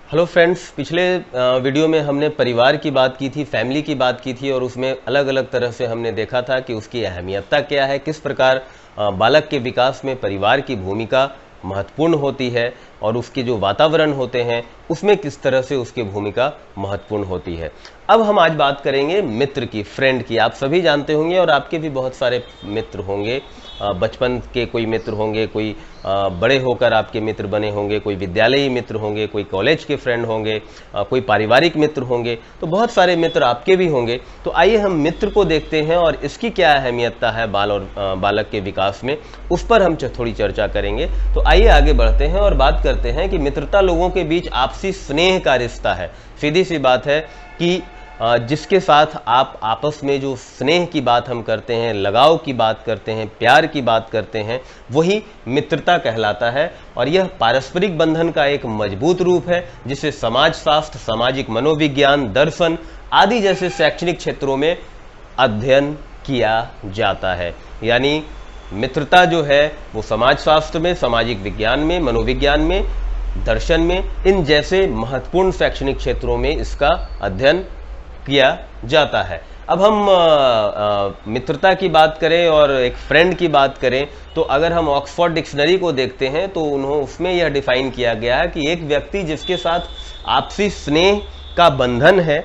Hello friends, पिछले video में हमने परिवार की बात की थी, फैमिली की बात की थी और उसमें अलग अलग तरह से हमने देखा था कि उसकी अहमियतता क्या है, किस प्रकार बालक के विकास में परिवार की भूमिका महत्वपूर्ण होती है और उसके जो वातावरण होते हैं उसमें किस तरह से उसकी भूमिका महत्वपूर्ण होती है। अब हम आज बात करेंगे मित्र की, फ्रेंड की। आप सभी जानते होंगे और आपके भी बहुत सारे मित्र होंगे, बचपन के कोई मित्र होंगे, कोई बड़े होकर आपके मित्र बने होंगे, कोई विद्यालयी मित्र होंगे, कोई कॉलेज के फ्रेंड होंगे, कोई पारिवारिक मित्र होंगे, तो बहुत सारे मित्र आपके भी होंगे। तो आइए हम मित्र को देखते हैं और इसकी क्या अहमियतता है बालक के विकास में, उस पर हम थोड़ी चर्चा करेंगे। तो आइए आगे बढ़ते हैं और बात करते हैं कि मित्रता लोगों के बीच आपसी स्नेह का रिश्ता है। सीधी सी बात है कि जिसके साथ आप आपस में जो स्नेह की बात हम करते हैं, लगाव की बात करते हैं, प्यार की बात करते हैं, वही मित्रता कहलाता है। और यह पारस्परिक बंधन का एक मजबूत रूप है जिसे समाजशास्त्र, सामाजिक मनोविज्ञान, दर्शन आदि जैसे शैक्षणिक क्षेत्रों में अध्ययन किया जाता है। यानी मित्रता जो है वो समाजशास्त्र में, सामाजिक विज्ञान में, मनोविज्ञान में, दर्शन में, इन जैसे महत्वपूर्ण शैक्षणिक क्षेत्रों में इसका अध्ययन किया जाता है। अब हम मित्रता की बात करें और एक फ्रेंड की बात करें तो अगर हम ऑक्सफोर्ड डिक्शनरी को देखते हैं तो उसमें यह डिफाइन किया गया है कि एक व्यक्ति जिसके साथ आपसी स्नेह का बंधन है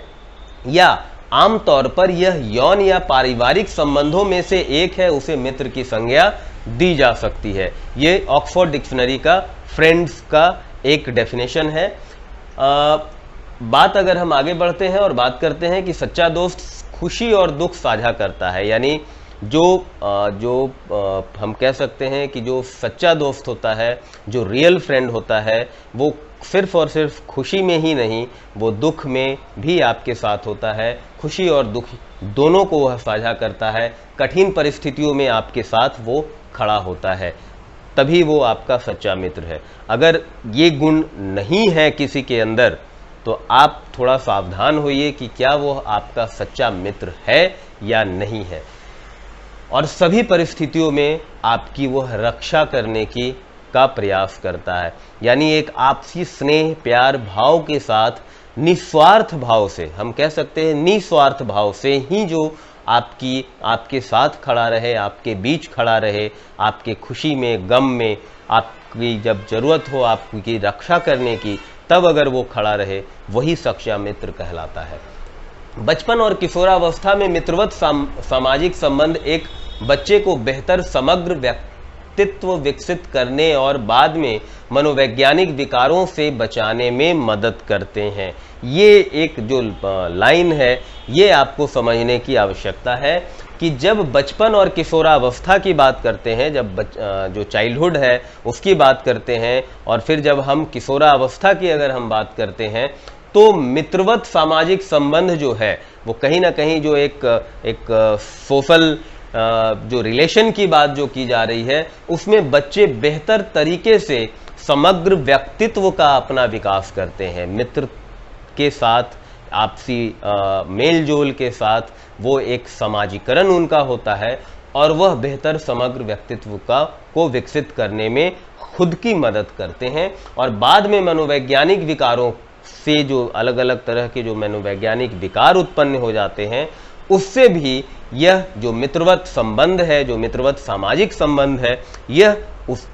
या आमतौर पर यह यौन या पारिवारिक संबंधों में से एक है, उसे मित्र की संज्ञा दी जा सकती है। ये ऑक्सफोर्ड डिक्शनरी का फ्रेंड्स का एक डेफिनेशन है। बात अगर हम आगे बढ़ते हैं और बात करते हैं कि सच्चा दोस्त खुशी और दुख साझा करता है, यानी जो हम कह सकते हैं कि जो सच्चा दोस्त होता है, जो रियल फ्रेंड होता है, वो सिर्फ और सिर्फ खुशी में ही नहीं, वो दुख में भी आपके साथ होता है। खुशी और दुख दोनों को वह साझा करता है। कठिन परिस्थितियों में आपके साथ वो खड़ा होता है, तभी वो आपका सच्चा मित्र है। अगर ये गुण नहीं है किसी के अंदर तो आप थोड़ा सावधान होइए कि क्या वो आपका सच्चा मित्र है या नहीं है। और सभी परिस्थितियों में आपकी वह रक्षा करने का प्रयास करता है। यानी एक आपसी स्नेह, प्यार भाव के साथ, निस्वार्थ भाव से, हम कह सकते हैं निस्वार्थ भाव से ही जो आपके साथ खड़ा रहे, आपके बीच खड़ा रहे, आपके खुशी में, गम में, आपकी जब जरूरत हो आपकी रक्षा करने की, तब अगर वो खड़ा रहे, वही सच्चा मित्र कहलाता है। बचपन और किशोरावस्था में मित्रवत सामाजिक संबंध एक बच्चे को बेहतर समग्र व्यक्तित्व विकसित करने और बाद में मनोवैज्ञानिक विकारों से बचाने में मदद करते हैं। ये एक जो लाइन है, ये आपको समझने की आवश्यकता है कि जब बचपन और किशोरावस्था की बात करते हैं, जब जो चाइल्डहुड है उसकी बात करते हैं, और फिर जब हम किशोरावस्था की अगर हम बात करते हैं, तो मित्रवत सामाजिक संबंध जो है वो कहीं ना कहीं जो एक सोशल जो रिलेशन की बात जो की जा रही है, उसमें बच्चे बेहतर तरीके से समग्र व्यक्तित्व का अपना विकास करते हैं। मित्र के साथ आपसी मेल जोल के साथ वो एक समाजीकरण उनका होता है और वह बेहतर समग्र व्यक्तित्व को विकसित करने में खुद की मदद करते हैं। और बाद में मनोवैज्ञानिक विकारों से जो अलग अलग तरह के जो मनोवैज्ञानिक विकार उत्पन्न हो जाते हैं, उससे भी यह जो मित्रवत संबंध है, जो मित्रवत सामाजिक संबंध है, यह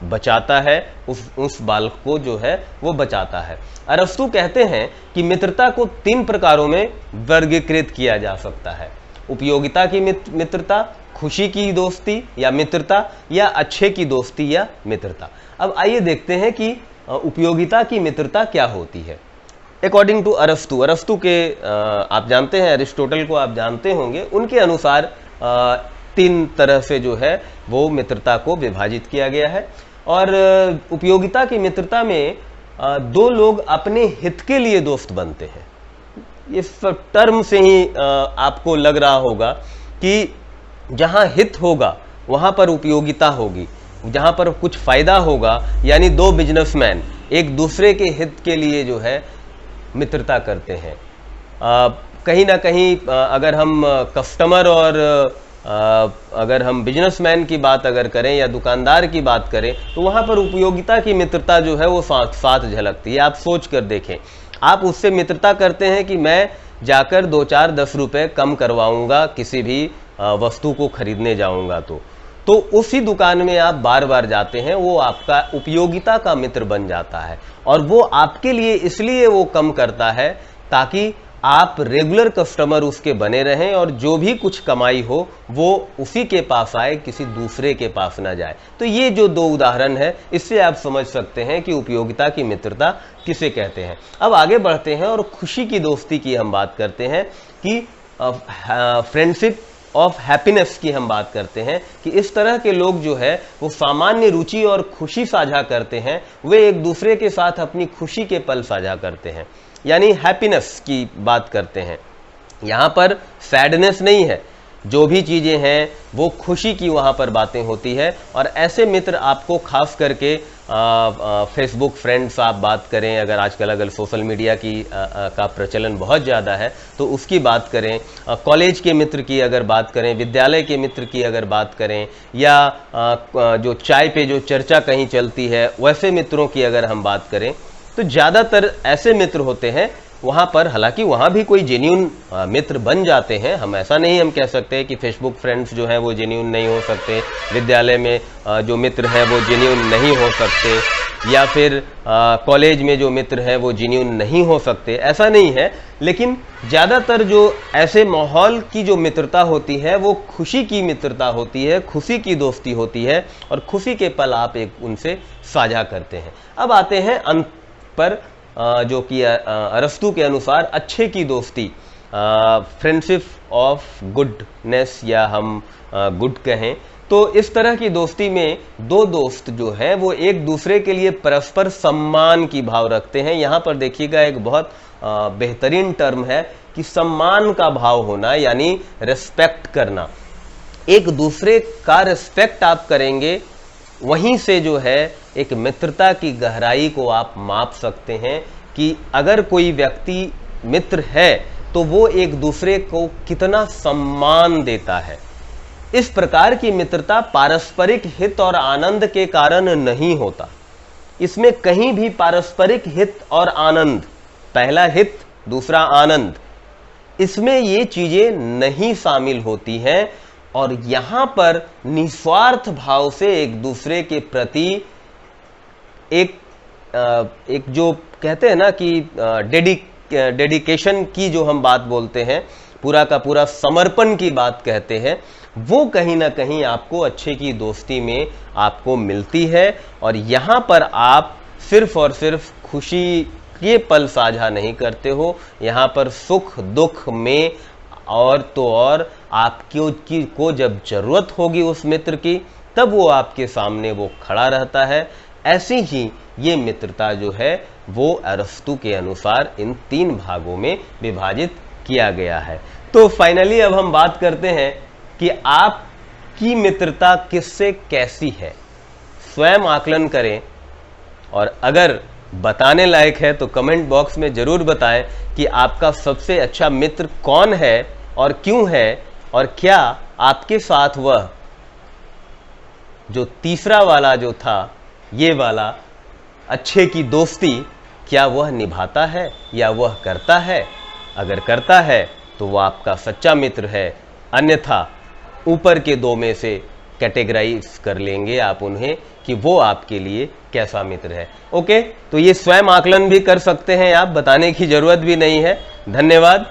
बचाता है, उस बालक को जो है वो बचाता है। अरस्तु कहते हैं कि मित्रता को 3 प्रकारों में वर्गीकृत किया जा सकता है। उपयोगिता की मित्रता, खुशी की दोस्ती या मित्रता, या अच्छे की दोस्ती या मित्रता। अब आइए देखते हैं कि उपयोगिता की मित्रता क्या होती है। अकॉर्डिंग टू अरस्तु के आप जानते हैं, अरिस्टोटल को आप जानते होंगे, उनके अनुसार 3 तरह से जो है वो मित्रता को विभाजित किया गया है। और उपयोगिता की मित्रता में 2 लोग अपने हित के लिए दोस्त बनते हैं। इस टर्म से ही आपको लग रहा होगा कि जहां हित होगा वहां पर उपयोगिता होगी, जहां पर कुछ फायदा होगा, यानी 2 बिजनेसमैन एक दूसरे के हित के लिए जो है मित्रता करते हैं। कहीं ना कहीं अगर हम कस्टमर और अगर हम बिजनेसमैन की बात अगर करें या दुकानदार की बात करें, तो वहाँ पर उपयोगिता की मित्रता जो है वो साथ साथ झलकती है। आप सोच कर देखें, आप उससे मित्रता करते हैं कि मैं जाकर 2-4-10 रुपए कम करवाऊंगा किसी भी वस्तु को खरीदने जाऊंगा, तो उसी दुकान में आप बार बार जाते हैं, वो आपका उपयोगिता का मित्र बन जाता है। और वो आपके लिए इसलिए वो कम करता है ताकि आप रेगुलर कस्टमर उसके बने रहें और जो भी कुछ कमाई हो वो उसी के पास आए, किसी दूसरे के पास ना जाए। तो ये जो 2 उदाहरण है, इससे आप समझ सकते हैं कि उपयोगिता की मित्रता किसे कहते हैं। अब आगे बढ़ते हैं और खुशी की दोस्ती की हम बात करते हैं कि फ्रेंडशिप ऑफ हैप्पीनेस की हम बात करते हैं कि इस तरह के लोग जो है वो सामान्य रुचि और खुशी साझा करते हैं, वे एक दूसरे के साथ अपनी खुशी के पल साझा करते हैं, यानी हैप्पीनेस की बात करते हैं। यहाँ पर सैडनेस नहीं है, जो भी चीज़ें हैं वो खुशी की वहाँ पर बातें होती है। और ऐसे मित्र आपको खास करके फेसबुक फ्रेंड्स आप बात करें, अगर आजकल अगर सोशल मीडिया की का प्रचलन बहुत ज़्यादा है तो उसकी बात करें, कॉलेज के मित्र की अगर बात करें, विद्यालय के मित्र की अगर बात करें, या जो चाय पे जो चर्चा कहीं चलती है वैसे मित्रों की अगर हम बात करें, तो ज़्यादातर ऐसे मित्र होते हैं वहाँ पर। हालांकि वहाँ भी कोई जेन्यून मित्र बन जाते हैं, हम ऐसा नहीं हम कह सकते कि फेसबुक फ्रेंड्स जो हैं वो जेन्यून नहीं हो सकते, विद्यालय में जो मित्र हैं वो जेन्यून नहीं हो सकते, या फिर कॉलेज में जो मित्र हैं वो जेन्यून नहीं हो सकते, ऐसा नहीं है। लेकिन ज़्यादातर जो ऐसे माहौल की जो मित्रता होती है वो खुशी की मित्रता होती है, खुशी की दोस्ती होती है, और खुशी के पल आप एक उनसे साझा करते हैं। अब आते हैं अंत पर, जो कि अरस्तु के अनुसार अच्छे की दोस्ती, फ्रेंडशिप ऑफ गुडनेस, या हम गुड कहें। तो इस तरह की दोस्ती में 2 दोस्त जो हैं वो एक दूसरे के लिए परस्पर सम्मान की भाव रखते हैं। यहाँ पर देखिएगा एक बहुत बेहतरीन टर्म है कि सम्मान का भाव होना, यानी रिस्पेक्ट करना। एक दूसरे का रिस्पेक्ट आप करेंगे, वहीं से जो है एक मित्रता की गहराई को आप माप सकते हैं कि अगर कोई व्यक्ति मित्र है तो वो एक दूसरे को कितना सम्मान देता है। इस प्रकार की मित्रता पारस्परिक हित और आनंद के कारण नहीं होता। इसमें कहीं भी पारस्परिक हित और आनंद, पहला हित दूसरा आनंद, इसमें ये चीजें नहीं शामिल होती हैं। और यहां पर निस्वार्थ भाव से एक दूसरे के प्रति एक जो कहते हैं ना कि डेडिकेशन की जो हम बात बोलते हैं, पूरा का पूरा समर्पण की बात कहते हैं, वो कहीं ना कहीं आपको अच्छे की दोस्ती में आपको मिलती है। और यहाँ पर आप सिर्फ और सिर्फ खुशी के पल साझा नहीं करते हो, यहाँ पर सुख दुख में और तो और आपको जब जरूरत होगी उस मित्र की, तब वो आपके सामने वो खड़ा रहता है। ऐसी ही ये मित्रता जो है वो अरस्तु के अनुसार इन 3 भागों में विभाजित किया गया है। तो फाइनली अब हम बात करते हैं कि आपकी मित्रता किससे कैसी है। स्वयं आकलन करें, और अगर बताने लायक है तो कमेंट बॉक्स में जरूर बताएं कि आपका सबसे अच्छा मित्र कौन है और क्यों है, और क्या आपके साथ वह जो तीसरा वाला जो था, ये वाला अच्छे की दोस्ती, क्या वह निभाता है या वह करता है। अगर करता है तो वह आपका सच्चा मित्र है, अन्यथा ऊपर के 2 में से कैटेगराइज कर लेंगे आप उन्हें कि वो आपके लिए कैसा मित्र है। ओके, तो ये स्वयं आकलन भी कर सकते हैं आप, बताने की जरूरत भी नहीं है। धन्यवाद।